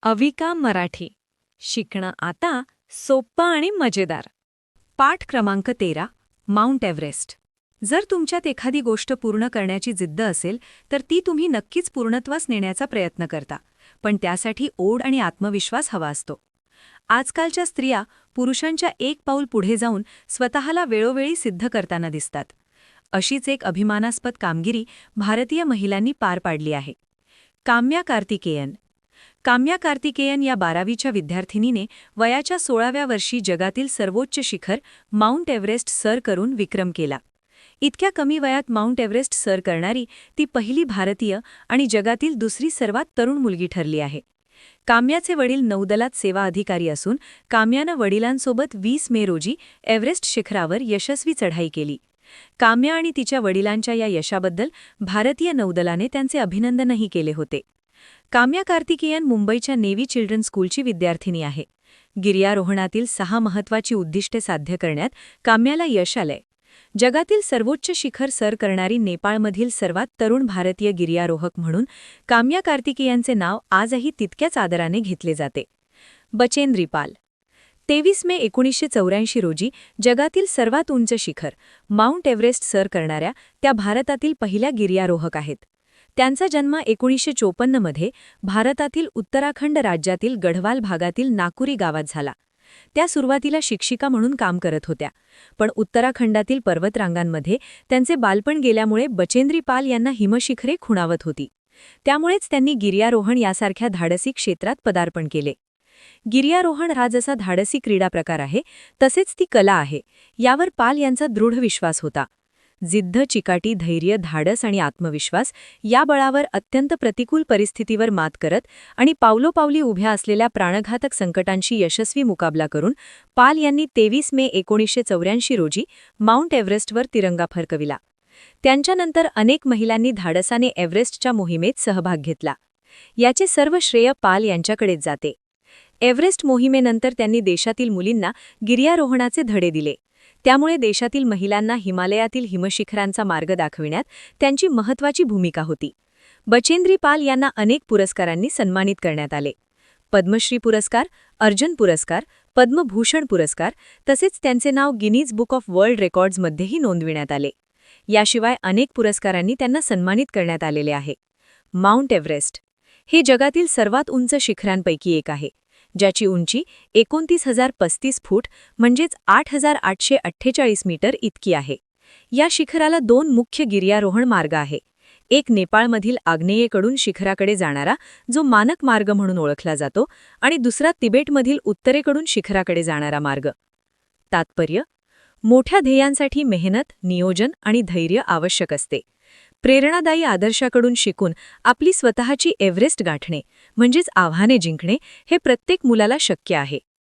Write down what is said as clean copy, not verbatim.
अविका मराठी. शिकणं आता सोप्पं आणि मजेदार. पाठ क्रमांक 13. Mount Everest. जर तुमच्यात एखादी गोष्ट पूर्ण करण्याची जिद्द असेल तर ती तुम्ही नक्कीच पूर्णत्वास नेण्याचा प्रयत्न करता, पण त्यासाठी ओढ आणि आत्मविश्वास हवा असतो. आजकालच्या स्त्रिया पुरुषांच्या एक पाऊल पुढे जाऊन स्वतःला वेळोवेळी सिद्ध करताना दिसतात. अशीच एक अभिमानास्पद कामगिरी भारतीय महिलांनी पार पाडली आहे. काम्या कार्तिकेयन. काम्या कार्तिकेयन या 12वीच्या विद्यार्थिनीने वयाच्या 16व्या वर्षी जगातील सर्वोच्च शिखर माउंट एव्हरेस्ट सर करून विक्रम केला. इतक्या कमी वयात माउंट एव्हरेस्ट सर करणारी ती पहिली भारतीय आणि जगातील दुसरी सर्वात तरुण मुलगी ठरली आहे. काम्याचे वडील नौदलात सेवा अधिकारी असून काम्यानं वडिलांसोबत 20 मे रोजी एव्हरेस्ट शिखरावर यशस्वी चढाई केली. काम्या आणि तिच्या वडिलांच्या या यशाबद्दल भारतीय नौदलाने त्यांचे अभिनंदनही केले होते. काम्या कार्तिकेयन मुंबईच्या नेव्ही चिल्ड्रन स्कूलची विद्यार्थिनी आहे. गिर्यारोहणातील 6 महत्त्वाची उद्दिष्टे साध्य करण्यात काम्याला यश आलंय. जगातील सर्वोच्च शिखर सर करणारी नेपाळमधील सर्वात तरुण भारतीय गिर्यारोहक म्हणून काम्या कार्तिकेयनचे नाव आजही तितक्याच आदराने घेतले जाते. बचेंद्री पाल. 23 मे 1984 रोजी जगातील सर्वात उंच शिखर माउंट एव्हरेस्ट सर करणाऱ्या त्या भारतातील पहिल्या गिर्यारोहक आहेत. त्यांचा जन्म 1954 मध्ये भारतातील उत्तराखंड राज्यातील गढवाल भागातील नाकुरी गावात झाला. त्या सुरुवातीला शिक्षिका म्हणून काम करत होत्या, पण उत्तराखंडातील पर्वतरांगांमध्ये त्यांचे बालपण गेल्यामुळे बचेंद्री पाल यांना हिमशिखरे खुणावत होती. त्यामुळेच त्यांनी गिर्यारोहण यासारख्या धाडसी क्षेत्रात पदार्पण केले. गिर्यारोहण हा जसा धाडसी क्रीडा प्रकार आहे तसेच ती कला आहे, यावर पाल यांचा दृढ विश्वास होता. जिद्द, चिकाटी, धैर्य, धाडस आणि आत्मविश्वास या बळावर अत्यंत प्रतिकूल परिस्थितीवर मात करत आणि पावलोपावली उभ्या असलेल्या प्राणघातक संकटांशी यशस्वी मुकाबला करून पाल यांनी 23 मे 1984 रोजी माउंट एव्हरेस्टवर तिरंगा फडकविला. त्यांच्यानंतर अनेक महिलांनी धाडसाने एव्हरेस्टच्या मोहिमेत सहभाग घेतला. याचे सर्व श्रेय पाल यांच्याकडेच जाते. एव्हरेस्ट मोहिमेनंतर त्यांनी देशातील मुलींना गिर्यारोहणाचे धडे दिले. त्यामुळे देशातील महिलांना हिमालयातील हिमशिखरांचा मार्ग दाखविण्यात त्यांची महत्त्वाची भूमिका होती. बचेंद्री पाल यांना अनेक पुरस्कारांनी सन्मानित करण्यात आले. पद्मश्री पुरस्कार, अर्जुन पुरस्कार, पद्मभूषण पुरस्कार तसेच त्यांचे नाव गिनीज बुक ऑफ वर्ल्ड रेकॉर्ड्समध्येही नोंदविण्यात आले. याशिवाय अनेक पुरस्कारांनी त्यांना सन्मानित करण्यात आलेले आहे. माउंट एव्हरेस्ट हे जगातील सर्वात उंच शिखरांपैकी एक आहे, ज्याची उंची 29,035 फूट म्हणजेच 8,848 मीटर इतकी आहे. या शिखराला 2 मुख्य गिर्यारोहण मार्ग आहे. एक नेपाळमधील आग्नेयेकडून शिखराकडे जाणारा, जो मानक मार्ग म्हणून ओळखला जातो, आणि दुसरा तिबेटमधील उत्तरेकडून शिखराकडे जाणारा मार्ग. तात्पर्य: मोठ्या ध्येयांसाठी मेहनत, नियोजन आणि धैर्य आवश्यक असते. प्रेरणादायी आदर्शाकडून शिकून आपली स्वतःची एव्हरेस्ट गाठणे म्हणजेच आव्हाने जिंकणे हे प्रत्येक मुलाला शक्य आहे.